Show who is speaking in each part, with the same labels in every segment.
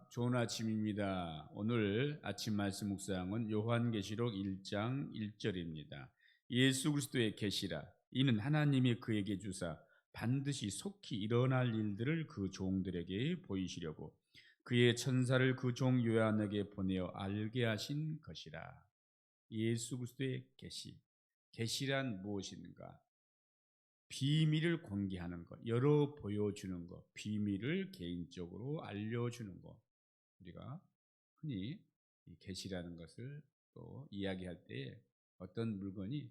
Speaker 1: 좋은 아침입니다. 오늘 아침 말씀 묵상은 요한계시록 1장 1절입니다. 예수 그리스도의 계시라 이는 하나님이 그에게 주사 반드시 속히 일어날 일들을 그 종들에게 보이시려고 그의 천사를 그 종 요한에게 보내어 알게 하신 것이라. 예수 그리스도의 계시란 무엇인가? 비밀을 공개하는 것, 열어 보여주는 것, 비밀을 개인적으로 알려주는 것. 우리가 흔히 이 계시라는 것을 또 이야기할 때 어떤 물건이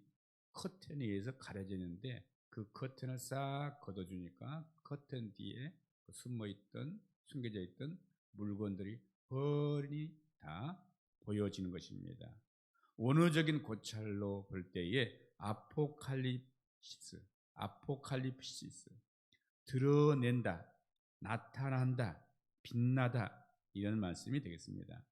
Speaker 1: 커튼에 의해서 가려지는데 그 커튼을 싹 걷어주니까 커튼 뒤에 숨겨져 있던 물건들이 훤히 다 보여지는 것입니다. 원어적인 고찰로 볼 때에 아포칼립시스, 드러낸다, 나타난다, 빛나다 이런 말씀이 되겠습니다.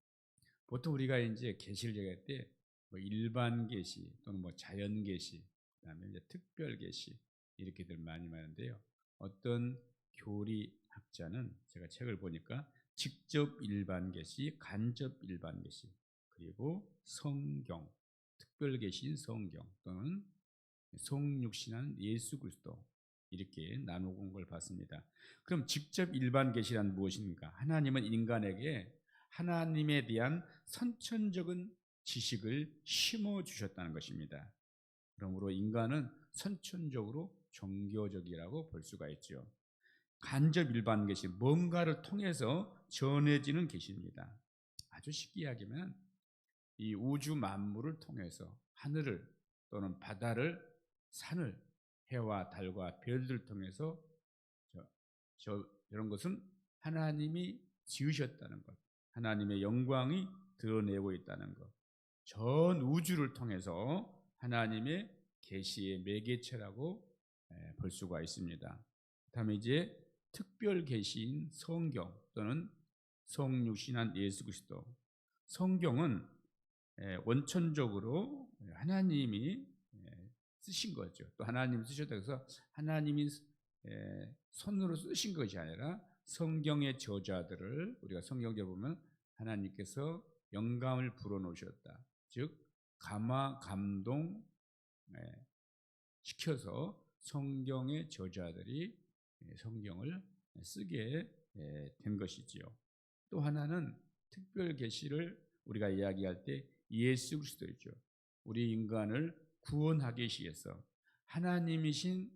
Speaker 1: 보통 우리가 이제 계시를 얘기할 때 일반 계시 또는 자연 계시, 그다음에 이제 특별 계시 이렇게들 많이 말하는데요. 어떤 교리학자는 제가 책을 보니까 직접 일반 계시, 간접 일반 계시, 그리고 성경, 특별 계시인 성경 또는 성육신한 예수 그리스도 이렇게 나누고 온 걸 봤습니다. 그럼 직접 일반 계시란 무엇입니까? 하나님은 인간에게 하나님에 대한 선천적인 지식을 심어 주셨다는 것입니다. 그러므로 인간은 선천적으로 종교적이라고 볼 수가 있죠. 간접 일반 계시, 뭔가를 통해서 전해지는 계시입니다. 아주 쉽게 이야기하면 이 우주 만물을 통해서 하늘을 또는 바다를, 산을, 해와 달과 별들을 통해서 이런 것은 하나님이 지으셨다는 것, 하나님의 영광이 드러내고 있다는 것, 전 우주를 통해서 하나님의 계시의 매개체라고 볼 수가 있습니다. 다음에 이제 특별 계시인 성경 또는 성육신한 예수 그리스도. 성경은 원천적으로 하나님이 쓰신 거죠. 또 하나님이 쓰셨다 해서 하나님이 손으로 쓰신 것이 아니라 성경의 저자들을 우리가 성경에 보면 하나님께서 영감을 불어넣으셨다. 즉 감동 시켜서 성경의 저자들이 성경을 쓰게 된 것이지요. 또 하나는 특별 계시를 우리가 이야기할 때 예수 그리스도이죠. 우리 인간을 구원하기 위해서 하나님이신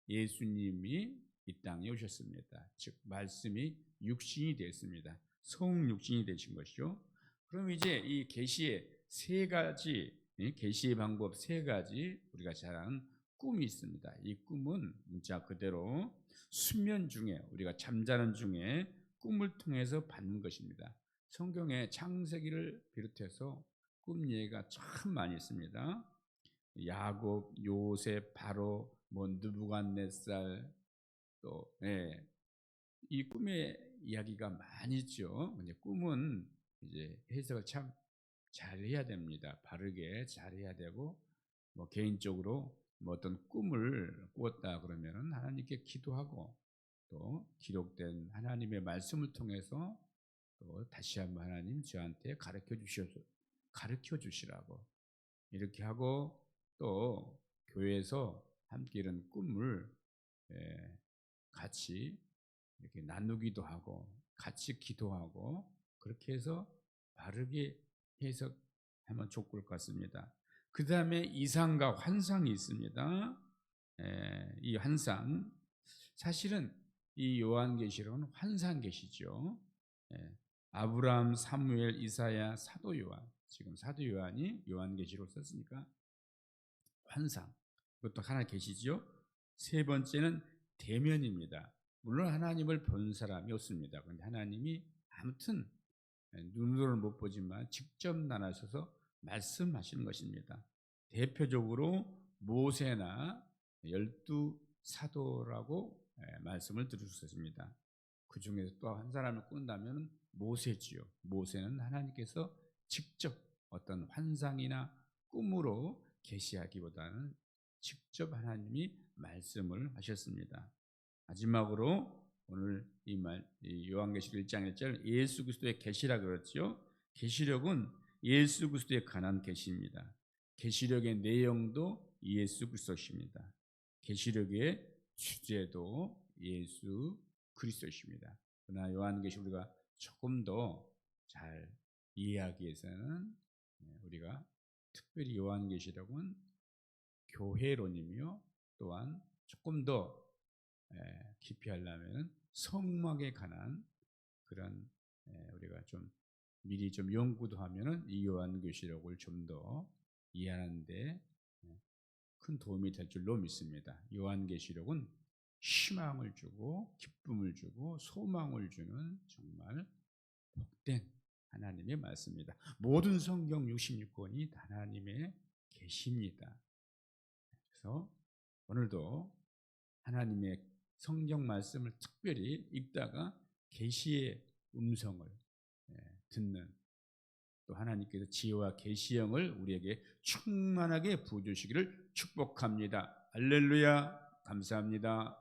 Speaker 1: 예수님이 이 땅에 오셨습니다. 즉 말씀이 육신이 되었습니다. 성육신이 되신 것이죠. 그럼 이제 이 계시의 세 가지, 계시의 방법 세 가지 우리가 잘 아는 꿈이 있습니다. 이 꿈은 문자 그대로 수면 중에 우리가 잠자는 중에 꿈을 통해서 받는 것입니다. 성경에 창세기를 비롯해서 꿈 얘기가 참 많이 있습니다. 야곱, 요셉, 바로, 느부갓네살 또 이 꿈의 이야기가 많이 있죠. 근데 꿈은 이제 해석을 참 잘해야 됩니다. 바르게 잘해야 되고 개인적으로 어떤 꿈을 꾸었다 그러면은 하나님께 기도하고 또 기록된 하나님의 말씀을 통해서 또 다시 한번 하나님 저한테 가르쳐 주시라고 이렇게 하고 또 교회에서 함께 이런 꿈을 같이 이렇게 나누기도 하고 같이 기도하고 그렇게 해서 바르게 해석하면 좋을 것 같습니다. 그 다음에 이상과 환상이 있습니다. 이 환상 사실은 이 요한계시록은 환상 계시죠. 아브라함, 사무엘, 이사야, 사도 요한, 지금 사도 요한이 요한계시록 썼으니까 환상, 그것도 하나 계시죠. 세 번째는 대면입니다. 물론 하나님을 본 사람이 없습니다. 그런데 하나님이 아무튼 눈으로는 못 보지만 직접 나타나셔서 말씀하시는 것입니다. 대표적으로 모세나 12사도라고 말씀을 들을 수 있습니다. 그 중에서 또 한 사람을 꾼다면 모세지요. 모세는 하나님께서 직접 어떤 환상이나 꿈으로 계시하기보다는 직접 하나님이 말씀을 하셨습니다. 마지막으로 오늘 이 요한계시록 1장 1절 예수 그리스도의 계시라 그랬죠. 계시록은 예수 그리스도에 관한 계시입니다. 계시록의 내용도 예수 그리스도십니다. 계시록의 주제도 예수 그리스도십니다. 그러나 요한계시록 우리가 조금 더 잘 이해하기 위해서는 우리가 특별히 요한계시록은 교회론이며 또한 조금 더 깊이 하려면 성막에 관한 그런 우리가 좀 미리 좀 연구도 하면은 이 요한계시록을 좀 더 이해하는데 큰 도움이 될 줄로 믿습니다. 요한계시록은 희망을 주고 기쁨을 주고 소망을 주는 정말 복된 하나님의 말씀입니다. 모든 성경 66권이 하나님의 계시입니다. 그래서 오늘도 하나님의 성경 말씀을 특별히 읽다가 계시의 음성을 듣는 또 하나님께서 지혜와 계시형을 우리에게 충만하게 부어주시기를 축복합니다. 할렐루야. 감사합니다.